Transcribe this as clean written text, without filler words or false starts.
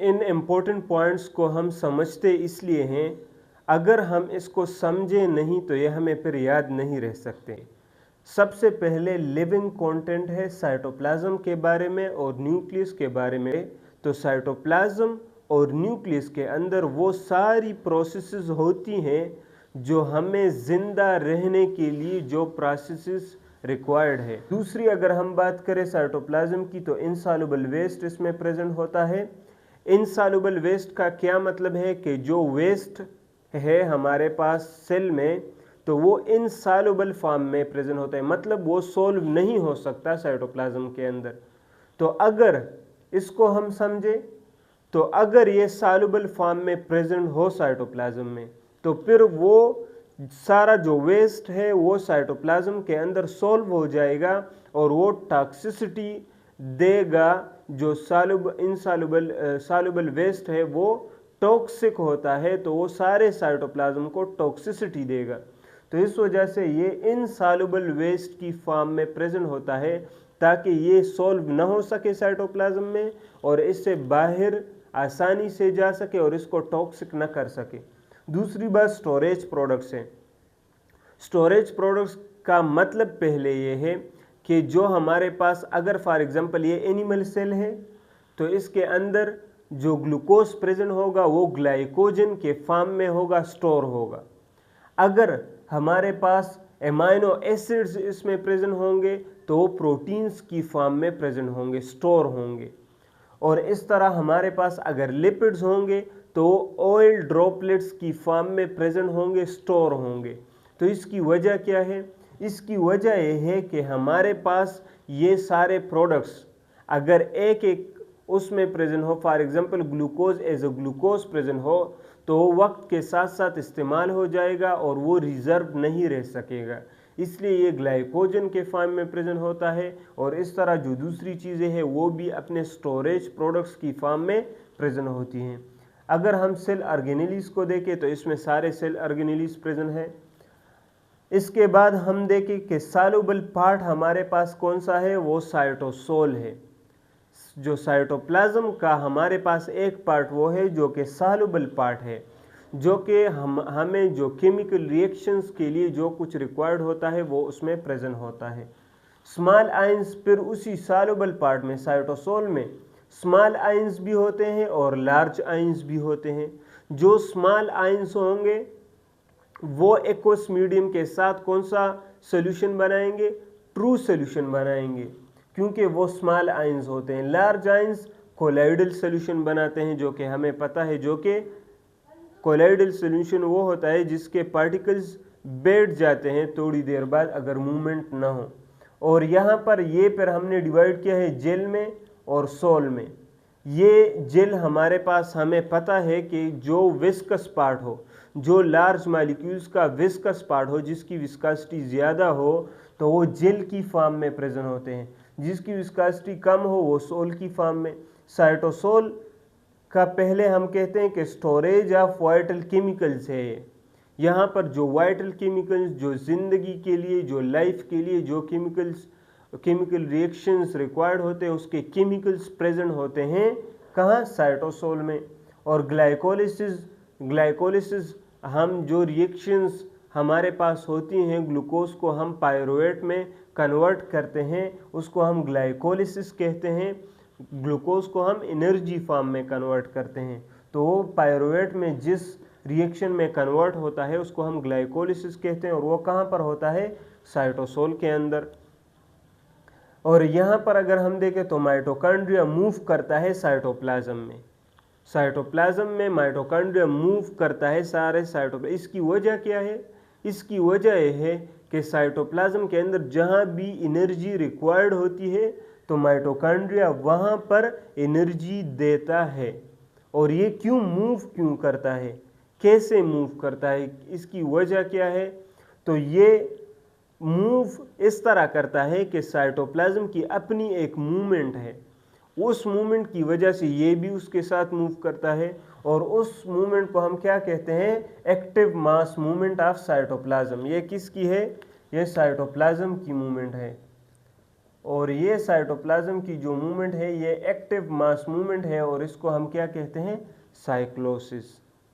इन important points को हम समझते इसलिए हैं, अगर हम इसको समझे नहीं तो ये हमें फिर याद नहीं रह सकते। सबसे पहले लिविंग कंटेंट है साइटोप्लाज्म के बारे में और न्यूक्लियस के बारे में। तो साइटोप्लाज्म और न्यूक्लियस के अंदर वो सारी प्रोसेसेस होती हैं जो हमें जिंदा रहने के लिए जो प्रोसेसेस रिक्वायर्ड है। दूसरी अगर हम बात करें साइटोप्लाज्म की, तो इनसॉल्युबल वेस्ट इसमें प्रेजेंट होता है। इनसॉल्युबल वेस्ट का क्या मतलब है कि जो वेस्ट है हमारे पास सेल में, तो वो इनसॉल्युबल फॉर्म में प्रेजेंट होता है, मतलब वो सोल्व नहीं हो सकता साइटोप्लाज्म के अंदर। तो अगर इसको हम समझे, तो अगर ये सॉल्युबल फॉर्म में प्रेजेंट हो साइटोप्लाज्म में, तो फिर वो सारा जो वेस्ट है वो साइटोप्लाज्म के अंदर सोल्व हो जाएगा और वो टॉक्सिसिटी देगा। जो सॉल्युबल वेस्ट है वो टॉक्सिक होता है, तो वो सारे साइटोप्लाज्म को टॉक्सिसिटी देगा। तो इस वजह से ये इनसॉल्युबल वेस्ट की फॉर्म में प्रेजेंट होता है, ताकि ये सॉल्व ना हो सके साइटोप्लाज्म में और इससे बाहर आसानी से जा सके और इसको टॉक्सिक ना कर सके। दूसरी बात स्टोरेज प्रोडक्ट्स है। स्टोरेज प्रोडक्ट्स का मतलब पहले ये है कि जो हमारे पास, अगर फॉर एग्जांपल ये एनिमल सेल है, तो इसके अंदर जो ग्लूकोज प्रेजेंट होगा वो ग्लाइकोजन के फॉर्म में होगा, स्टोर होगा। अगर हमारे पास एमाइनो एसिड्स इसमें प्रेजेंट होंगे तो वो प्रोटीन्स की फॉर्म में प्रेजेंट होंगे, स्टोर होंगे। और इस तरह हमारे पास अगर लिपिड्स होंगे तो ऑयल ड्रॉपलेट्स की फॉर्म में प्रेजेंट होंगे, स्टोर होंगे। तो इसकी वजह क्या है? इसकी वजह यह है कि हमारे पास ये सारे प्रोडक्ट्स अगर एक एक उसमें प्रेजेंट हो, for example glucose as a glucose present हो, तो वो वक्त के साथ साथ इस्तेमाल हो जाएगा और वो रिजर्व नहीं रह सकेगा। इसलिए ये ग्लाइकोजन के फॉर्म में प्रेजेंट होता है। और इस तरह जो दूसरी चीज़ें हैं वो भी अपने स्टोरेज प्रोडक्ट्स की फॉर्म में प्रेजेंट होती हैं। अगर हम सेल ऑर्गेनेलिस को देखें तो इसमें सारे सेल ऑर्गेनेलिस प्रेजेंट है। इसके बाद हम देखें कि सॉल्युबल पार्ट हमारे पास कौन सा है, वो साइटोसोल है। जो साइटोप्लाज्म का हमारे पास एक पार्ट वो है जो कि सॉल्युबल पार्ट है, जो कि हमें जो केमिकल रिएक्शंस के लिए जो कुछ रिक्वायर्ड होता है वो उसमें प्रेजेंट होता है। स्मॉल आयंस फिर उसी सॉल्युबल पार्ट में, साइटोसोल में स्मॉल आयंस भी होते हैं और लार्ज आयंस भी होते हैं। जो स्मॉल आयंस होंगे वो एक्वस मीडियम के साथ कौन सा सोल्यूशन बनाएंगे? ट्रू सोल्यूशन बनाएंगे, क्योंकि वो स्मॉल आयंस होते हैं। लार्ज आयंस कोलाइडल सोल्यूशन बनाते हैं, जो कि हमें पता है, जो कि कोलाइडल सोल्यूशन वो होता है जिसके पार्टिकल्स बैठ जाते हैं थोड़ी देर बाद अगर मूवमेंट ना हो। और यहाँ पर ये फिर हमने डिवाइड किया है जेल में और सोल में। ये जेल हमारे पास, हमें पता है कि जो विस्कस पार्ट हो, जो लार्ज मॉलिक्यूल्स का विस्कस पार्ट हो, जिसकी विस्कासिटी ज़्यादा हो, तो वो जेल की फॉर्म में प्रेजेंट होते हैं। जिसकी विस्कासिटी कम हो वो सोल की फॉर्म में। साइटोसोल का पहले हम कहते हैं कि स्टोरेज ऑफ वाइटल केमिकल्स है। यहाँ पर जो वाइटल केमिकल्स, जो ज़िंदगी के लिए, जो लाइफ के लिए जो केमिकल रिएक्शंस रिक्वायर्ड होते हैं, उसके केमिकल्स प्रेजेंट होते हैं कहाँ? साइटोसोल में। और ग्लाइकोलिसिस हम जो रिएक्शंस हमारे पास होती हैं, ग्लूकोज को हम पायरुवेट में कन्वर्ट करते हैं, उसको हम ग्लाइकोलिसिस कहते हैं। ग्लूकोज को हम एनर्जी फॉर्म में कन्वर्ट करते हैं। तो वो पायरुवेट में जिस रिएक्शन में कन्वर्ट होता है उसको हम ग्लाइकोलिसिस कहते हैं, और वो कहाँ पर होता है? साइटोसोल के अंदर। और यहाँ पर अगर हम देखें तो माइटोकॉन्ड्रिया मूव करता है साइटोप्लाज्म में। साइटोप्लाज्म में माइटोकॉन्ड्रिया मूव करता है सारे साइटोप्लाज्म। इसकी वजह क्या है? इसकी वजह यह है कि साइटोप्लाज्म के अंदर जहाँ भी एनर्जी रिक्वायर्ड होती है तो माइटोकॉन्ड्रिया वहाँ पर एनर्जी देता है। और ये क्यों करता है, कैसे मूव करता है, इसकी वजह क्या है? तो ये मूव इस तरह करता है कि साइटोप्लाज्म की अपनी एक मूवमेंट है, उस मूवमेंट की वजह से ये भी उसके साथ मूव करता है। और उस मूवमेंट को हम क्या कहते हैं? Active mass movement of cytoplasm. ये किसकी है? ये साइटोप्लाज्म की मूवमेंट है। और ये साइटोप्लाज्म की जो मूवमेंट है ये एक्टिव मास मूवमेंट है और इसको हम क्या कहते हैं, साइक्लोसिस।